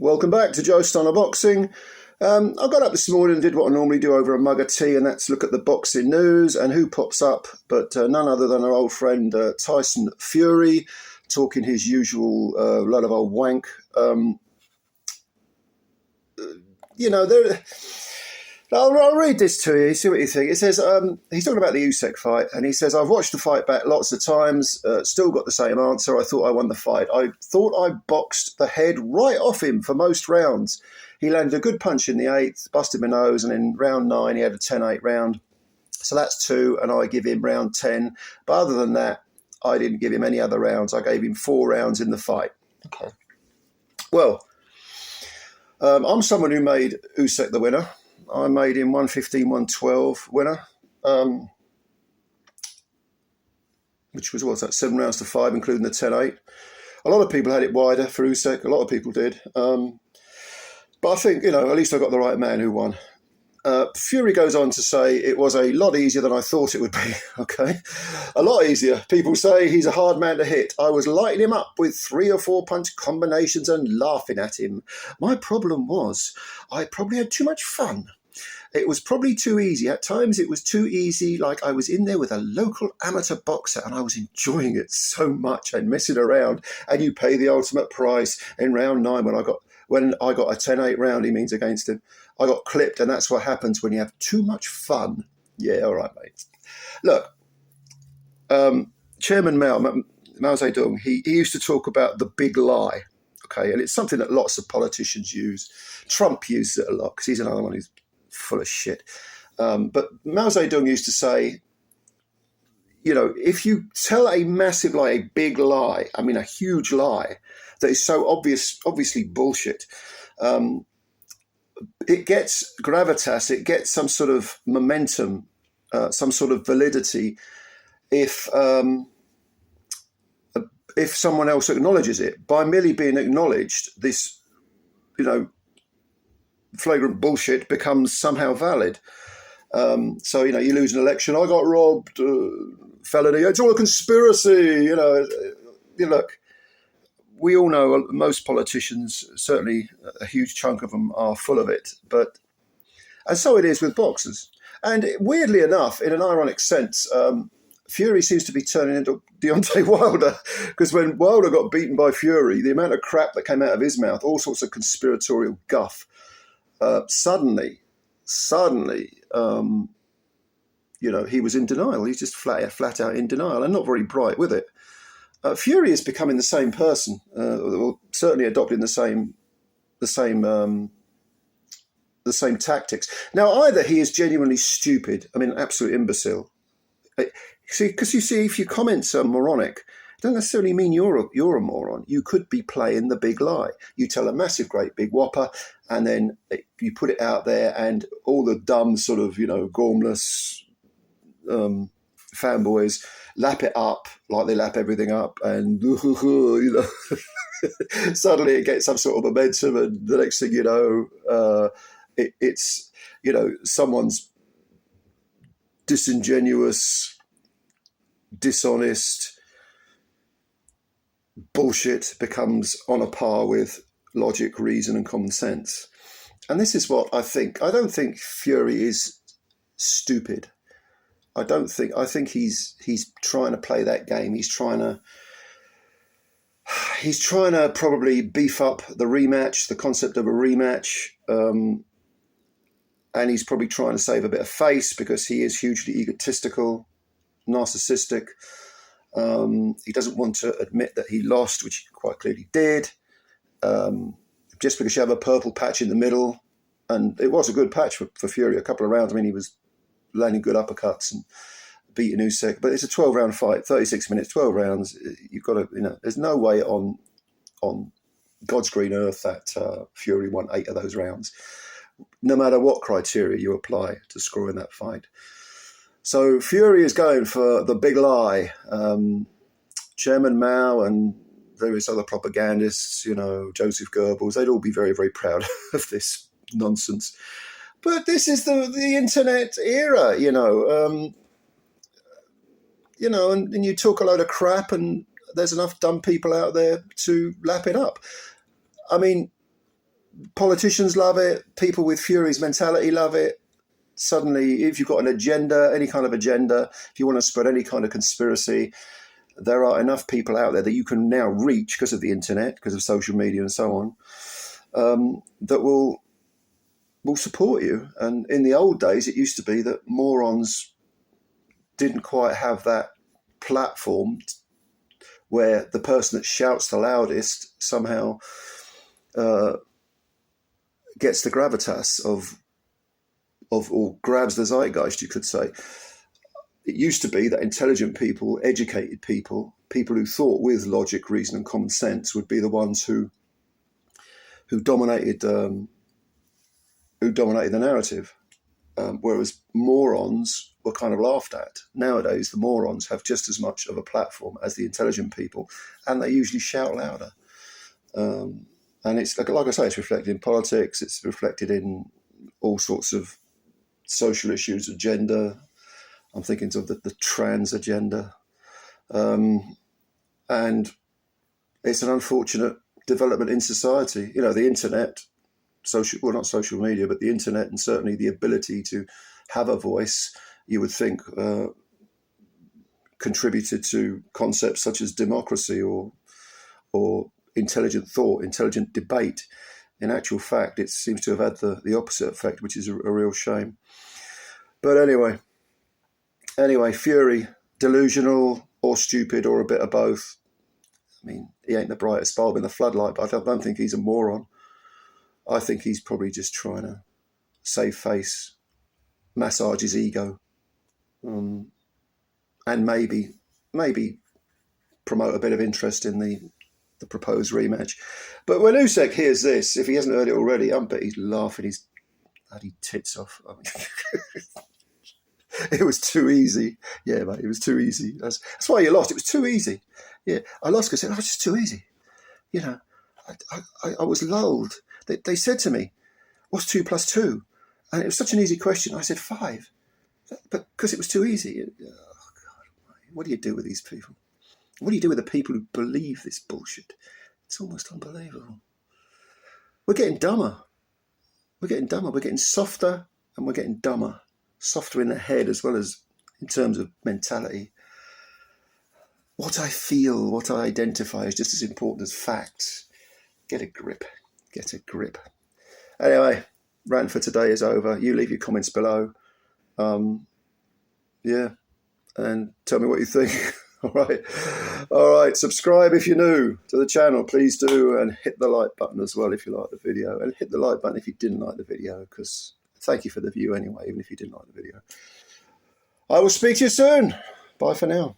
Welcome back to Joe Stunner Boxing. I got up this morning and did what I normally do over a mug of tea, and that's look at the boxing news. And who pops up but none other than our old friend Tyson Fury, talking his usual lot of old wank. I'll read this to you, see what you think. It says, he's talking about the Usyk fight, and he says, I've watched the fight back lots of times, still got the same answer. I thought I won the fight. I thought I boxed the head right off him for most rounds. He landed a good punch in the 8th, busted my nose, and in round 9, he had a 10-8 round. So that's 2, and I give him round 10. But other than that, I didn't give him any other rounds. I gave him 4 rounds in the fight. Okay. Well, I'm someone who made Usyk the winner. I made him 115, 112 winner, which was, what's that, 7 rounds to 5, including the 10-8. A lot of people had it wider for Usyk. A lot of people did. But I think, at least I got the right man who won. Fury goes on to say it was a lot easier than I thought it would be. Okay, a lot easier. People say he's a hard man to hit. I was lighting him up with 3 or 4 punch combinations and laughing at him. My problem was I probably had too much fun. It was probably too easy. At times it was too easy, like I was in there with a local amateur boxer and I was enjoying it so much and messing around. And you pay the ultimate price. In round 9 when I got a 10-8 round, he means against him, I got clipped, and that's what happens when you have too much fun. Yeah, all right, mate. Look, Chairman Mao Zedong, he used to talk about the big lie, okay? And it's something that lots of politicians use. Trump uses it a lot because he's another one who's full of shit. But Mao Zedong used to say, if you tell a massive lie, a big lie, I mean a huge lie, that is so obviously bullshit, it gets gravitas, it gets some sort of momentum, some sort of validity if someone else acknowledges it. By merely being acknowledged, this, flagrant bullshit becomes somehow valid. So, you lose an election, I got robbed, felony, it's all a conspiracy, look. We all know most politicians, certainly a huge chunk of them, are full of it. And so it is with boxers. And weirdly enough, in an ironic sense, Fury seems to be turning into Deontay Wilder, because when Wilder got beaten by Fury, the amount of crap that came out of his mouth, all sorts of conspiratorial guff, suddenly, he was in denial. He's just flat out in denial and not very bright with it. Fury is becoming the same person, or certainly adopting the same tactics. Now, either he is genuinely stupid, an absolute imbecile. Because you see, if your comments are moronic, it doesn't necessarily mean you're a moron. You could be playing the big lie. You tell a massive, great big whopper, and then you put it out there, and all the dumb sort of, gormless fanboys lap it up like they lap everything up, and suddenly it gets some sort of momentum, and the next thing you know, it's someone's disingenuous, dishonest bullshit becomes on a par with logic, reason, and common sense. And this is what I think. I don't think Fury is stupid. I think he's trying to play that game. He's trying to probably beef up the rematch, the concept of a rematch, and he's probably trying to save a bit of face because he is hugely egotistical, narcissistic. He doesn't want to admit that he lost, which he quite clearly did. Just because you have a purple patch in the middle, and it was a good patch for Fury, a couple of rounds. He was landing good uppercuts and beating Usyk, but it's a 12-round fight, 36 minutes, 12 rounds. You've got to, there's no way on God's green earth that Fury won 8 of those rounds, no matter what criteria you apply to scoring that fight. So Fury is going for the big lie. Chairman Mao and various other propagandists, Joseph Goebbels, they'd all be very, very proud of this nonsense. But this is the internet era, and you talk a load of crap, and there's enough dumb people out there to lap it up. Politicians love it. People with Fury's mentality love it. Suddenly, if you've got an agenda, any kind of agenda, if you want to spread any kind of conspiracy, there are enough people out there that you can now reach because of the internet, because of social media and so on, that will support you. And in the old days, it used to be that morons didn't quite have that platform where the person that shouts the loudest somehow gets the gravitas of or grabs the zeitgeist, you could say. It used to be that intelligent people, educated people, people who thought with logic, reason, and common sense would be the ones who dominated the narrative, whereas morons were kind of laughed at. Nowadays, the morons have just as much of a platform as the intelligent people, and they usually shout louder. And it's like I say, it's reflected in politics. It's reflected in all sorts of social issues, agenda. I'm thinking of the trans agenda. And it's an unfortunate development in society. You know, the internet, not social media, but the internet, and certainly the ability to have a voice, you would think contributed to concepts such as democracy or intelligent thought, intelligent debate. In actual fact, it seems to have had the opposite effect, which is a real shame. But anyway, Fury, delusional or stupid or a bit of both. I mean, he ain't the brightest bulb in the floodlight, but I don't think he's a moron. I think he's probably just trying to save face, massage his ego, and maybe promote a bit of interest in the proposed rematch. But when Usyk hears this, if he hasn't heard it already, I bet he's laughing his bloody tits off. I mean, it was too easy. Yeah, mate, it was too easy. That's why you lost. It was too easy. Yeah, I lost because it was just too easy. You know, I was lulled. They said to me, what's 2 + 2? And it was such an easy question. I said 5. But because it was too easy. Oh, God, what do you do with these people? What do you do with the people who believe this bullshit? It's almost unbelievable. We're getting dumber. We're getting softer, and we're getting dumber. Softer in the head as well as in terms of mentality. What I feel, what I identify is just as important as facts. Get a grip. Get a grip. Anyway, rant for today is over. You leave your comments below. Yeah, and tell me what you think. All right. Subscribe if you're new to the channel, please do, and hit the like button as well if you like the video, and hit the like button if you didn't like the video, because thank you for the view anyway, even if you didn't like the video. I will speak to you soon. Bye for now.